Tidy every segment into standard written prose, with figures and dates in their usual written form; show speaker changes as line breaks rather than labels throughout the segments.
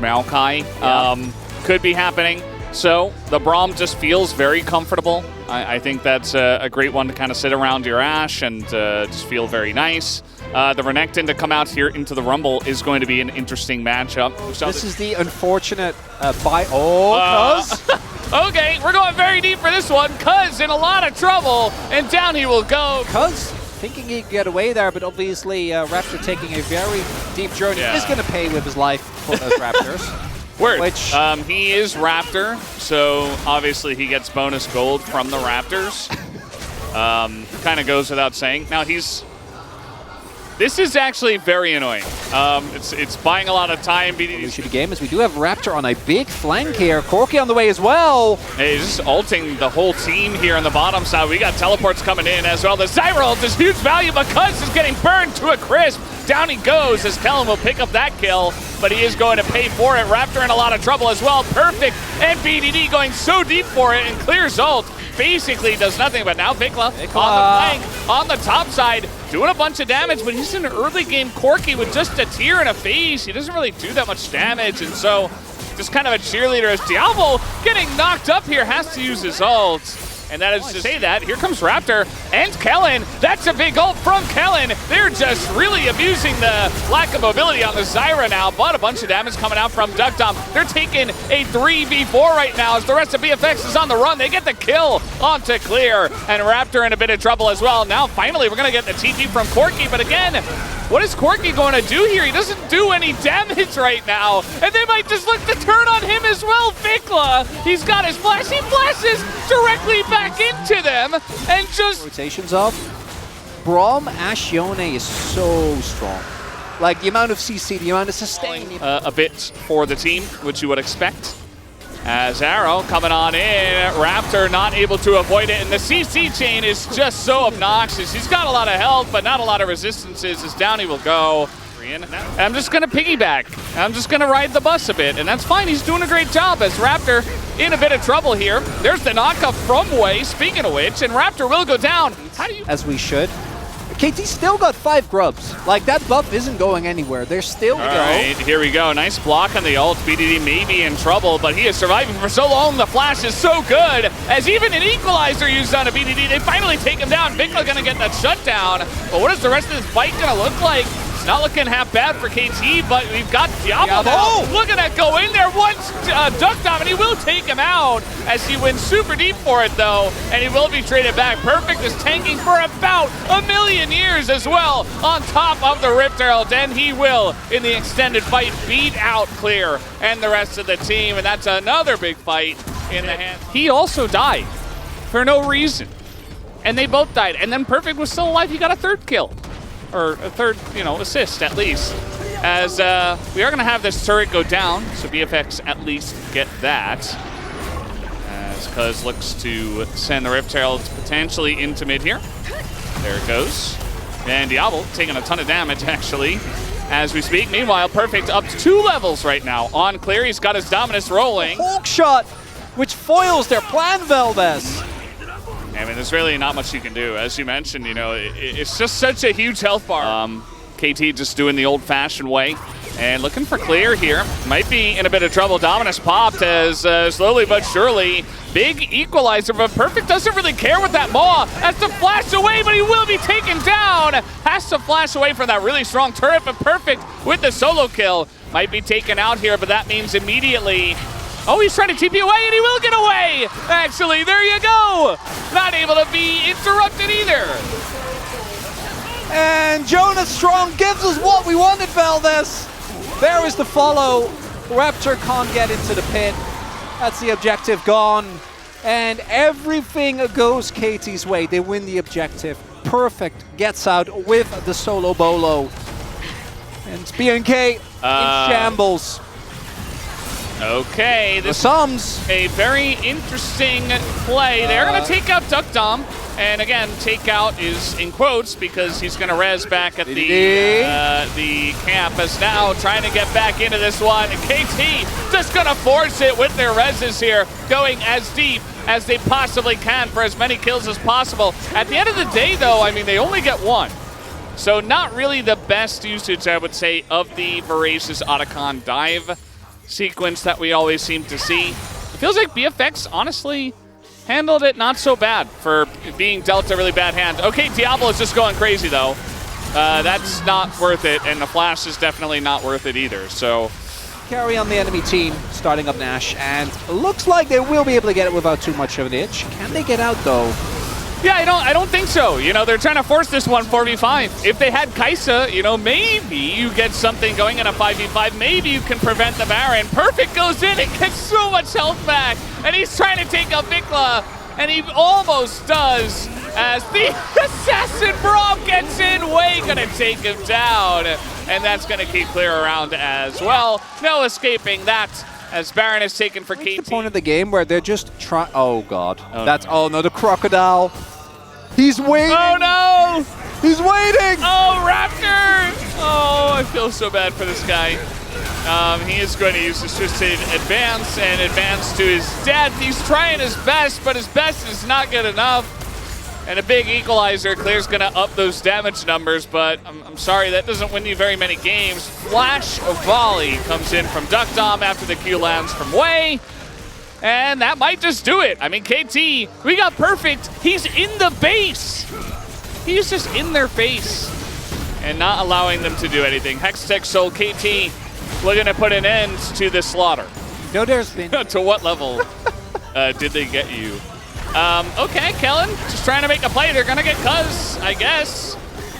Maokai could be happening. So the Braum just feels very comfortable. I think that's a great one to kind of sit around your Ashe and just feel very nice. The Renekton to come out here into the Rumble is going to be an interesting matchup. So
this is the unfortunate buy. Oh, Kaz.
Okay, we're going very deep for this one. Kaz in a lot of trouble, and down he will go.
Kaz thinking he could get away there, but obviously Raptor taking a very deep journey.
Yeah.
He's going to pay with his life for those Raptors.
Word.
Which
he is Raptor, so obviously he gets bonus gold from the Raptors. Kind of goes without saying. Now this is actually very annoying. It's buying a lot of time.
Shitty game as we do have Raptor on a big flank here. Corki on the way as well.
Hey, he's just ulting the whole team here on the bottom side. We got teleports coming in as well. The Zyra ult is huge value, but Kuz is getting burned to a crisp. Down he goes as Kellen will pick up that kill, but he is going to pay for it. Raptor in a lot of trouble as well. Perfect, and BDD going so deep for it, and clears ult. Basically does nothing, but now Vikla on the flank, on the top side, doing a bunch of damage, but he's in an early game Corki with just a tear and a phase. He doesn't really do that much damage, and so just kind of a cheerleader as Diablo getting knocked up here, has to use his ult. And that is to say that. Here comes Raptor and Kellen. That's a big ult from Kellen. They're just really abusing the lack of mobility on the Zyra now, but a bunch of damage coming out from Duckdom. They're taking a 3v4 right now as the rest of BFX is on the run. They get the kill onto Clear, and Raptor in a bit of trouble as well. Now, finally, we're going to get the TP from Corki, but again, what is Corki going to do here? He doesn't do any damage right now, and they might just look to turn on him as well. Vikla, he's got his flash. He flashes directly back into them, and just
rotations of Braum. Ashe Yone is so strong. Like the amount of CC, the amount of sustain.
A bit for the team, which you would expect. As Arrow coming on in, Raptor not able to avoid it, and the CC chain is just so obnoxious. He's got a lot of health, but not a lot of resistances, as down he will go. And I'm just going to piggyback. I'm just going to ride the bus a bit, and that's fine. He's doing a great job as Raptor in a bit of trouble here. There's the knockup from Way, speaking of which, and Raptor will go down. How do you...
As we should. KT still got 5 grubs. Like, that buff isn't going anywhere. They're still
All right, here we go. Nice block on the ult. BDD may be in trouble, but he is surviving for so long. The flash is so good, as even an equalizer used on a BDD. They finally take him down. Vikla going to get that shutdown. But what is the rest of this fight going to look like? It's not looking half bad for KT, but we've got Diablo now. Look at that go in there once, Duckdom, and he will take him out as he wins super deep for it, though, and he will be traded back. Perfect is tanking for about 1,000,000 years as well on top of the Rift Herald, and he will, in the extended fight, beat out Clear and the rest of the team, and that's another big fight in the hand. He also died for no reason, and they both died, and then Perfect was still alive. He got a 3rd kill. Or a 3rd, assist at least. As we are going to have this turret go down, so BFX at least get that. As Kuz looks to send the Rift Herald potentially into mid here. There it goes. And Diablo taking a ton of damage, actually, as we speak. Meanwhile, Perfect up to 2 levels right now on Clear. He's got his Dominus rolling.
Hawk shot, which foils their plan, Veldes.
I mean, there's really not much you can do. As you mentioned, it's just such a huge health bar. KT just doing the old-fashioned way. And looking for Clear here. Might be in a bit of trouble. Dominus popped as slowly but surely. Big equalizer, but Perfect doesn't really care with that Maw. Has to flash away, but he will be taken down. Has to flash away from that really strong turret, but Perfect with the solo kill. Might be taken out here, but that means immediately... Oh, he's trying to TP away, and he will get away! Actually, there you go! Not able to be interrupted either.
And Jonas Strong gives us what we wanted, Veldes. There is the follow. Raptor can't get into the pit. That's the objective gone. And everything goes KT's way. They win the objective. Perfect gets out with the solo bolo. And it's BNK in shambles.
Okay, this
is
a very interesting play. They're going to take out Duckdom. And again, takeout is in quotes because he's going to res back at the camp as now trying to get back into this one. And KT just going to force it with their reses here, going as deep as they possibly can for as many kills as possible. At the end of the day, though, I mean, they only get 1. So not really the best usage, I would say, of the Voracious Otacon dive. sequence that we always seem to see. It feels like BFX, honestly, handled it not so bad for being dealt a really bad hand. Okay, Diablo is just going crazy, though. That's not worth it, and the flash is definitely not worth it either, so...
Carry on the enemy team, starting up Nash, and looks like they will be able to get it without too much of an itch. Can they get out, though?
Yeah, I don't think so. You know, they're trying to force this one 4v5. If they had Kai'Sa, you know, maybe you get something going in a 5v5. Maybe you can prevent the Baron. Perfect goes in and gets so much health back. And he's trying to take out Vikla, and he almost does as the Assassin Braum gets in. Way gonna take him down. And that's gonna keep clear around as well. No escaping that. As Baron is taken for KT.
That's the point of the game where they're just trying. Oh god, oh no, the crocodile. He's waiting.
Oh no!
He's waiting.
Oh, Raptor! Oh, I feel so bad for this guy. He is going to use his twisted advance and advance to his death. He's trying his best, but his best is not good enough. And a big equalizer. Clear's going to up those damage numbers, but I'm sorry, that doesn't win you very many games. Flash volley comes in from Duckdom after the Q lands from Wei. And that might just do it. I mean, KT, we got Perfect. He's in the base. He's just in their face and not allowing them to do anything. Hextech Soul, KT, looking to put an end to this slaughter.
No, there's been.
To what level did they get you? Okay, Kellen, just trying to make a play. They're going to get Kaz, I guess,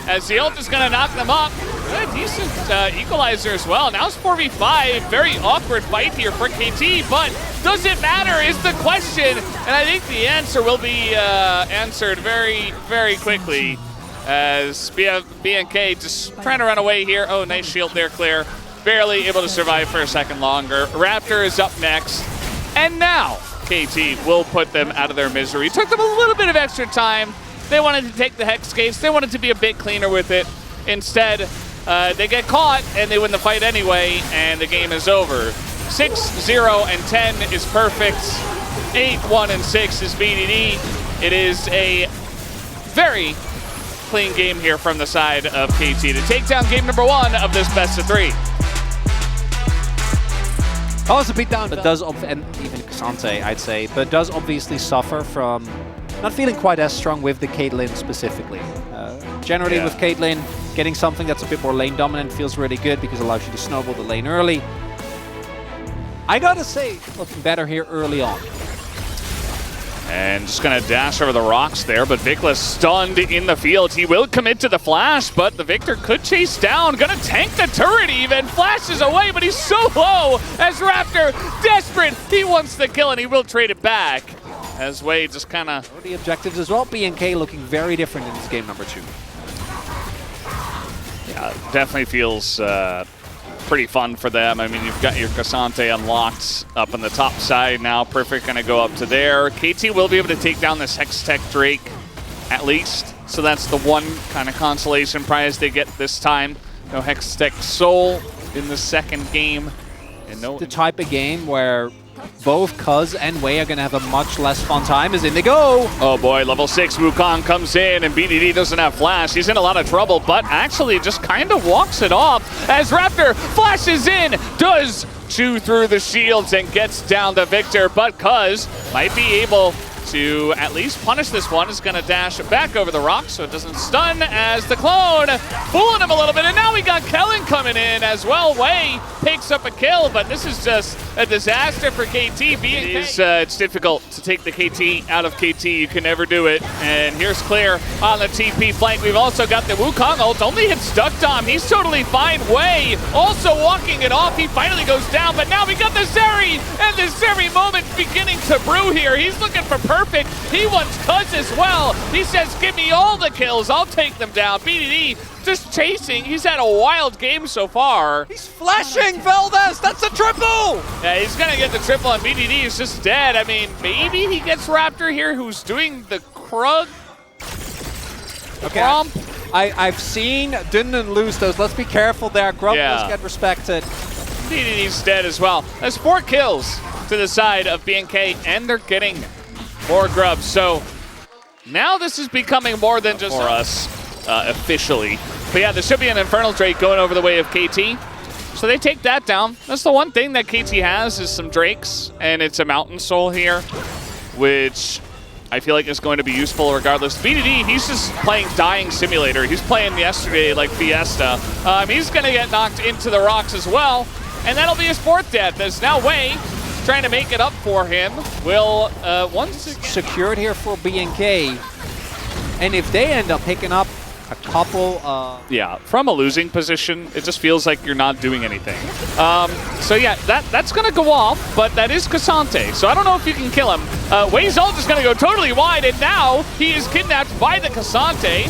as the ult is going to knock them up. A decent equalizer as well. Now it's 4v5. Very awkward fight here for KT, but does it matter is the question. And I think the answer will be answered very, very quickly as BNK just trying to run away here. Oh, nice shield there, clear. Barely able to survive for a second longer. Raptor is up next. And now KT will put them out of their misery. Took them a little bit of extra time. They wanted to take the Hex Gates. They wanted to be a bit cleaner with it. Instead, they get caught and they win the fight anyway, and the game is over. 6-0-10 is Perfect. 8-1-6 is BDD. It is a very clean game here from the side of KT to take down game number 1 of this best of 3.
Oh, it's a beatdown, but does, and even Kazante, I'd say, but does obviously suffer from not feeling quite as strong with the Caitlyn specifically. Generally with Caitlyn, getting something that's a bit more lane dominant feels really good because it allows you to snowball the lane early. I gotta say, looking better here early on.
And just gonna dash over the rocks there, but Vikla's stunned in the field. He will commit to the flash, but the Victor could chase down. Gonna tank the turret even. Flashes away, but he's so low as Raptor, desperate. He wants the kill and he will trade it back. As Wei just kind of...
The objectives as well. BNK looking very different in this game number 2.
Yeah, definitely feels pretty fun for them. I mean, you've got your Kazante unlocked up on the top side now. Perfect going to go up to there. KT will be able to take down this Hextech Drake at least. So that's the one kind of consolation prize they get this time. No Hextech Soul in the second game. And no
the type of game where both Kaz and Wei are going to have a much less fun time as in they go.
Oh boy, level 6 Wukong comes in and BDD doesn't have flash. He's in a lot of trouble, but actually just kind of walks it off as Raptor flashes in, does chew through the shields and gets down to Victor, but Kaz might be able to at least punish this one. Is going to dash back over the rock so it doesn't stun as the clone fooling him a little bit. And now we got Kellen coming in as well. Wei picks up a kill, but this is just a disaster for KT. It's difficult to take the KT out of KT. You can never do it. And here's Clear on the TP flank. We've also got the Wukong ult. Only hits Duckdom. He's totally fine. Wei also walking it off. He finally goes down, but now we got the Zeri, and the Zeri moment beginning to brew here. He's looking for Perfect. He wants Kuz as well. He says, give me all the kills. I'll take them down. BDD just chasing. He's had a wild game so far.
He's flashing, Valdez. That's a triple.
Yeah, he's going to get the triple, and BDD is just dead. I mean, maybe he gets Raptor here, who's doing the Krug.
Okay. I've seen Dunden lose those. Let's be careful there. Grump does get respected.
BDD's dead as well. That's 4 kills to the side of BNK, and they're getting more grubs. So now this is becoming more than just for us officially. But yeah, there should be an Infernal Drake going over the way of KT. So they take that down. That's the one thing that KT has is some Drakes, and it's a Mountain Soul here, which I feel like is going to be useful regardless. BDD, he's just playing Dying Simulator. He's playing yesterday like Fiesta. He's going to get knocked into the rocks as well, and that'll be his 4th death, as now Wei trying to make it up for him. Will once again
secured here for BNK, and if they end up picking up a couple
yeah, from a losing position, it just feels like you're not doing anything. So yeah, that's gonna go off, but that is Kazante, so I don't know if you can kill him. Wei's ult is gonna go totally wide, and now he is kidnapped by the Kazante.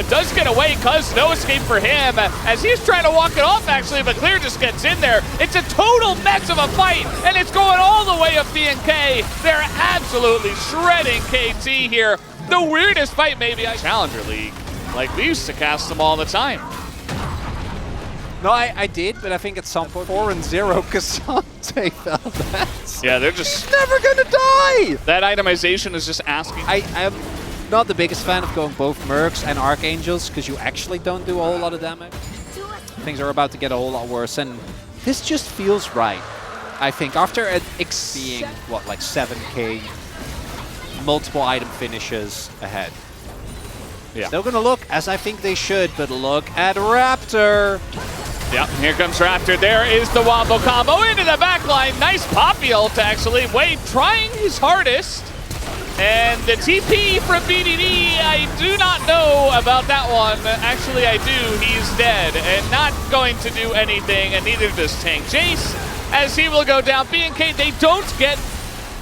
Does get away, Cuz no escape for him, as he's trying to walk it off actually, but Clear just gets in there. It's a total mess of a fight, and it's going all the way up BNK. They're absolutely shredding KT here. The weirdest fight maybe Challenger League. Like, we used to cast them all the time.
No, I did, but I think at some point 4-0 Kazante fell that.
Yeah, they're just...
He's never gonna die!
That itemization is just asking.
I'm not the biggest fan of going both Mercs and Archangels, because you actually don't do a whole lot of damage. Things are about to get a whole lot worse, and this just feels right. I think after being, what, like 7k, multiple item finishes ahead.
Yeah.
Still gonna look as I think they should, but look at Raptor.
Yep, here comes Raptor. There is the wombo combo into the back line. Nice poppy ult, actually. Wade trying his hardest. And the TP from BDD, I do not know about that one. Actually, I do. He's dead and not going to do anything, and neither does Tank Jace, as he will go down. BNK, they don't get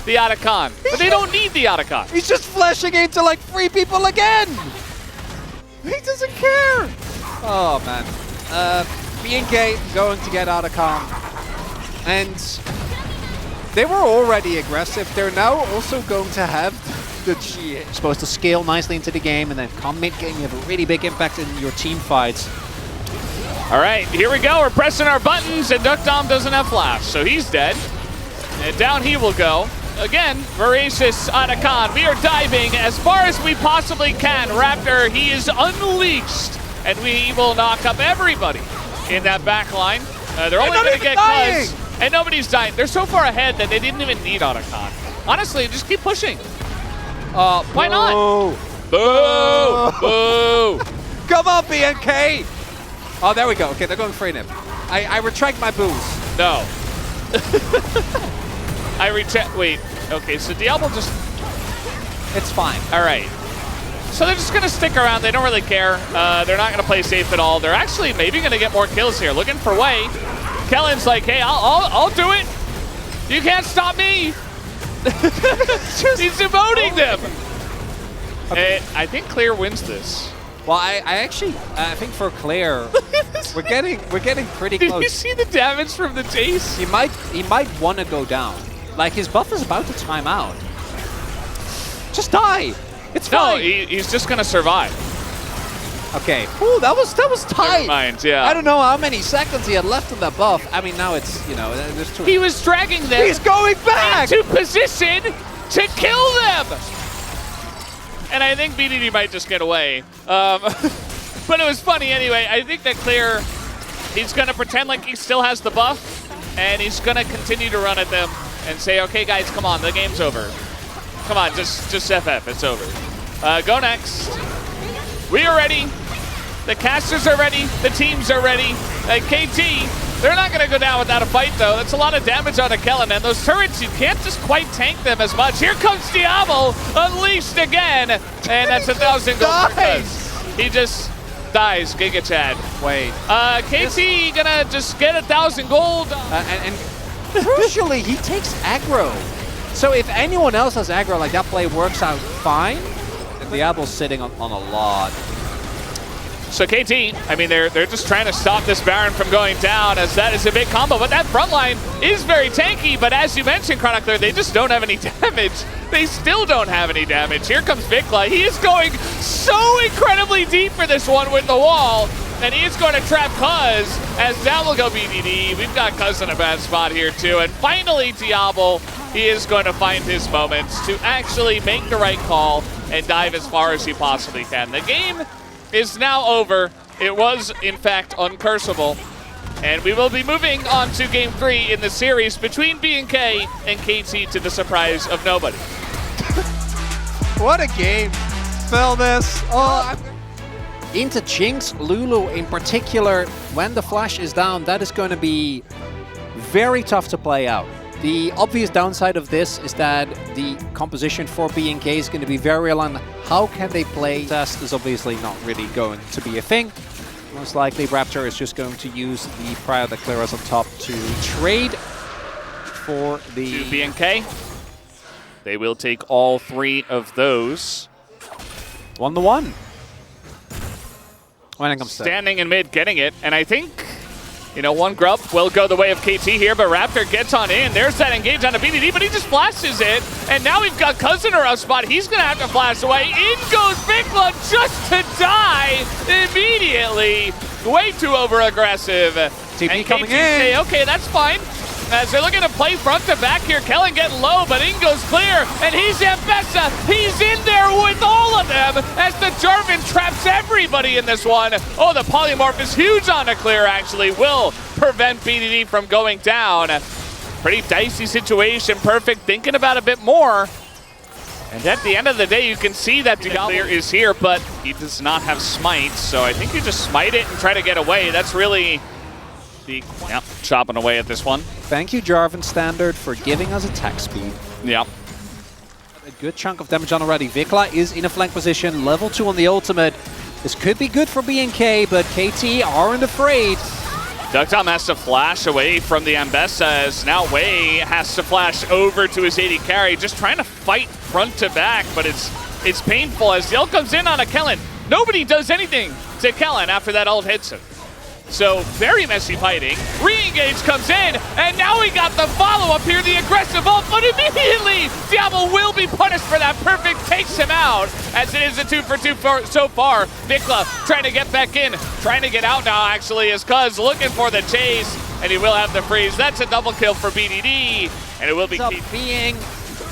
the Otacon, but they don't need the Otacon.
He's just flashing into like 3 people again. He doesn't care. Oh, man. BNK going to get Otacon. And they were already aggressive. They're now also going to have the G. Supposed to scale nicely into the game, and then come mid-game, you have a really big impact in your team fights.
All right, here we go. We're pressing our buttons, and Duck Dom doesn't have flash, so he's dead. And down he will go. Again, voracious Otacon. We are diving as far as we possibly can. Raptor, he is unleashed, and we will knock up everybody in that back line. They're only going to get Cuz, and nobody's dying. They're so far ahead that they didn't even need Otacon. Honestly, just keep pushing. Why not? Boo! Boo!
Come on, BNK! Oh, there we go. Okay, they're going free nip. I retract my boos.
No. Wait, okay, so Diablo just...
It's fine.
All right. So they're just going to stick around. They don't really care. They're not going to play safe at all. They're actually maybe going to get more kills here. Looking for Wei. Kellen's like, hey, I'll do it. You can't stop me. He's emoting them. Okay. I think Clear wins this.
Well, I think for Claire, we're getting pretty close.
Did you see the damage from the Jace?
He might want to go down. Like, his buff is about to time out. Just die. It's fine.
No, he's just gonna survive.
Okay. Ooh, that was tight.
Never mind, yeah.
I don't know how many seconds he had left on that buff. I mean, now it's, you know, there's two.
He was dragging them.
He's going back
into position to kill them. And I think BDD might just get away. But it was funny anyway. I think that Clear, he's gonna pretend like he still has the buff, and he's gonna continue to run at them and say, okay guys, come on, the game's over. Come on, just FF, it's over. Go next. We are ready. The casters are ready. The teams are ready. KT, they're not gonna go down without a fight though. That's a lot of damage on a Kellen, and those turrets, you can't just quite tank them as much. Here comes Diablo, unleashed again, and that's 1,000 gold for Cuz. He just dies, Giga Chad.
Wait.
KT gonna just get 1,000 gold.
And crucially, he takes aggro. So if anyone else has aggro, like that play works out fine. And Diablo's sitting on a lot.
So KT, I mean, they're just trying to stop this Baron from going down, as that is a big combo. But that front line is very tanky. But as you mentioned, Chronicler, they just don't have any damage. They still don't have any damage. Here comes Vikla. He is going so incredibly deep for this one with the wall. And he is going to trap Cuz, as down will go BDD. We've got Cuz in a bad spot here too. And finally, Diablo, he is going to find his moments to actually make the right call and dive as far as he possibly can. The game is now over. It was, in fact, uncursable. And we will be moving on to Game 3 in the series between BNK and KT, to the surprise of nobody.
What a game. Felness. Into Jinx, Lulu in particular, when the flash is down, that is going to be very tough to play out. The obvious downside of this is that the composition for BNK is going to be very on how can they play. Test is obviously not really going to be a thing. Most likely Raptor is just going to use the Prior Declarers on top to trade for the...
To BNK. They will take all 3 of those.
1-1. When it comes
standing in mid, getting it, and I think, you know, one grub will go the way of KT here, but Raptor gets on in. There's that engage on a BDD, but he just flashes it, and now we've got Cousin around spot. He's gonna have to flash away. In goes Vikla just to die immediately. Way too over-aggressive.
TP coming in.
Say, okay, that's fine. As they're looking to play front to back here, Kellen getting low, but in goes clear, and he's Ambessa. He's in there with all of them as the Jarvan traps everybody in this one. Oh, the polymorph is huge on a clear, actually. Will prevent BDD from going down. Pretty dicey situation. Perfect thinking about a bit more. And at the end of the day, you can see that the clear is here, but he does not have smite, so I think you just smite it and try to get away. That's really... Yep, chopping away at this one.
Thank you, Jarvan Standard, for giving us attack speed.
Yep.
A good chunk of damage on already. Vikla is in a flank position, level 2 on the ultimate. This could be good for BNK, but KT aren't afraid.
Duckdom has to flash away from the Ambessa, as now Wei has to flash over to his AD carry, just trying to fight front to back, but it's painful as the ult comes in on a Kellen. Nobody does anything to Kellen after that ult hits him. So, very messy fighting. Re-engage comes in, and now we got the follow-up here, the aggressive ult, but immediately Diablo will be punished for that. Perfect takes him out, as it is a 2 for 2 so far. Vikla trying to get back in, trying to get out now, actually, as Cuz looking for the chase, and he will have the freeze. That's a double kill for BDD, and it will be
being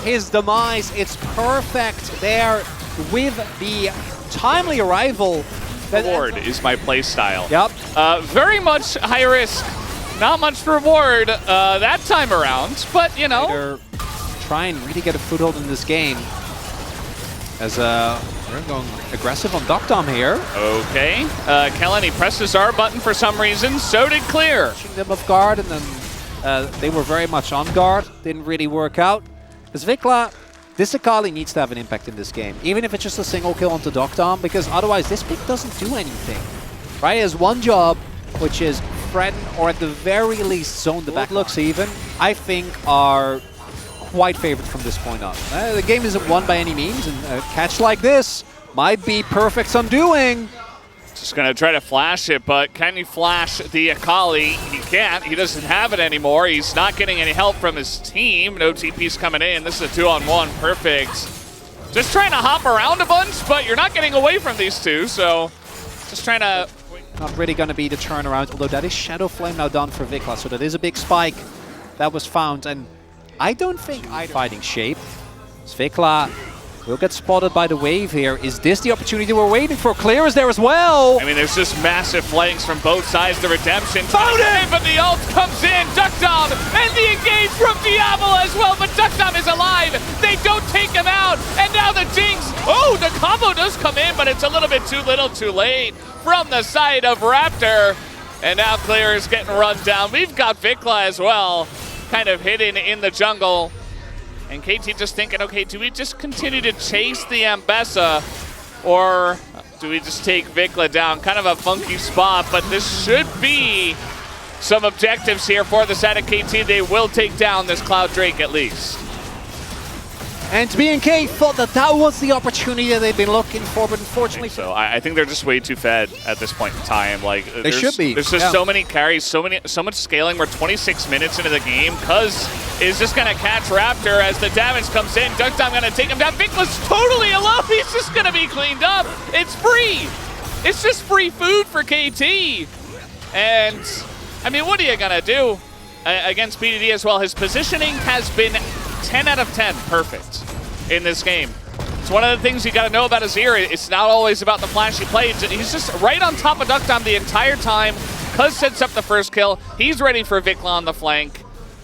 his demise. It's perfect there with the timely arrival.
Reward is my play style.
Yep.
Very much high risk, not much reward that time around, but you know.
They're trying to really get a foothold in this game. As we're going aggressive on Duckdom here.
Okay. Kellen, he pressed his R button for some reason, so did Clear.
Pushing them off guard, and then they were very much on guard. Didn't really work out. Because Vikla, this Akali needs to have an impact in this game, even if it's just a single kill onto Duckdom, because otherwise this pick doesn't do anything. Right? It has one job, which is threaten or at the very least zone the back. Looks even, I think, are quite favored from this point on. The game isn't won by any means, and a catch like this might be perfect undoing.
Just gonna try to flash it, but can he flash the Akali? He can't. He doesn't have it anymore. He's not getting any help from his team. No TP's coming in. This is a 2-on-1. Perfect. Just trying to hop around a bunch, but you're not getting away from these two, so just trying to...
Not really gonna be the turnaround, although that is Shadow Flame now done for Vikla, so that is a big spike that was found, and I don't think either fighting shape. Vikla will get spotted by the wave here. Is this the opportunity we're waiting for? Clear is there as well.
I mean, there's just massive flanks from both sides. The redemption. Found it! But the ult comes in. Duckdom and the engage from Diablo as well. But Duckdom is alive. They don't take him out. And now the Jinx. Oh, the combo does come in, but it's a little bit too little too late from the side of Raptor. And now Clear is getting run down. We've got Vikla as well, kind of hidden in the jungle. And KT just thinking, okay, do we just continue to chase the Ambessa, or do we just take Vikla down? Kind of a funky spot, but this should be some objectives here for the side of KT. They will take down this Cloud Drake at least.
And BNK thought that that was the opportunity that they've been looking for, but unfortunately...
So I think they're just way too fed at this point in time. Like
they should be.
There's just so many carries, so much scaling. We're 26 minutes into the game. Cuz is just going to catch Raptor as the damage comes in. Duckdom going to take him down. Vikla's totally alone. He's just going to be cleaned up. It's free. It's just free food for KT. And, I mean, what are you going to do against BDD as well? His positioning has been 10 out of 10 perfect in this game. It's one of the things you got to know about Azir. It's not always about the flashy plays. He's just right on top of Duckdom the entire time, Kuz sets up the first kill. He's ready for Vikla on the flank.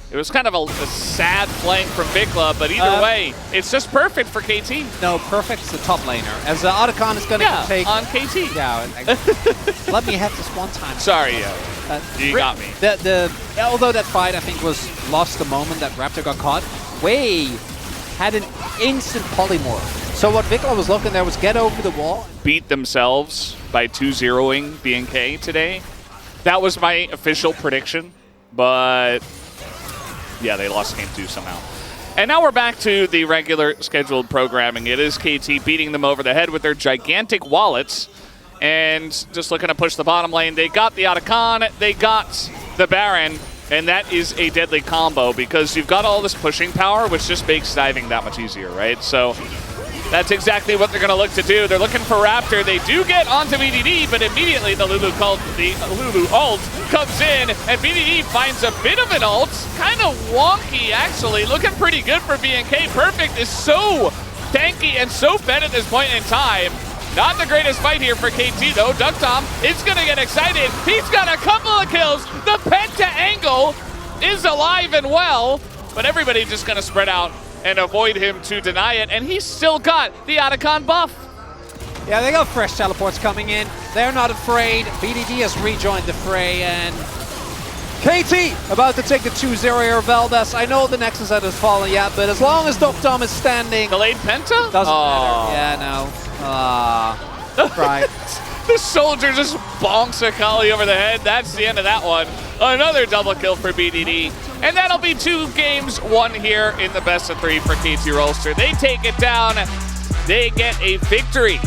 It was kind of a sad flank from Vikla, but either way, it's just perfect for KT.
No, perfect's the top laner. As Otacon is going to take...
on KT.
Yeah, let me have this one time.
Sorry, you got me.
Although that fight, I think, was lost the moment that Raptor got caught, Wei had an instant polymorph. So what Vikla was looking there was get over the wall.
Beat themselves by 2-0ing BNK today. That was my official prediction, but... yeah, they lost game 2 somehow. And now we're back to the regular scheduled programming. It is KT beating them over the head with their gigantic wallets and just looking to push the bottom lane. They got the Otacon, they got the Baron, and that is a deadly combo because you've got all this pushing power, which just makes diving that much easier, right? So that's exactly what they're going to look to do. They're looking for Raptor. They do get onto BDD, but immediately the Lulu ult comes in, and BDD finds a bit of an ult. Kind of wonky, actually. Looking pretty good for BNK. Perfect is so tanky and so fed at this point in time. Not the greatest fight here for KT, though. Ducktom is going to get excited. He's got a couple of kills. The Penta angle is alive and well, but everybody just going to spread out and avoid him to deny it, and he's still got the Otacon buff.
Yeah, they got fresh teleports coming in. They're not afraid. BDD has rejoined the fray, and KT about to take the 2-0 here of Veldas. I know the Nexus hasn't fallen yet, but as long as Ducktom is standing...
Delayed Penta?
Doesn't matter. Yeah, no. Right.
The soldier just bonks Akali over the head. That's the end of that one. Another double kill for BDD. And that'll be 2 games won here in the best of 3 for KT Rolster. They take it down. They get a victory.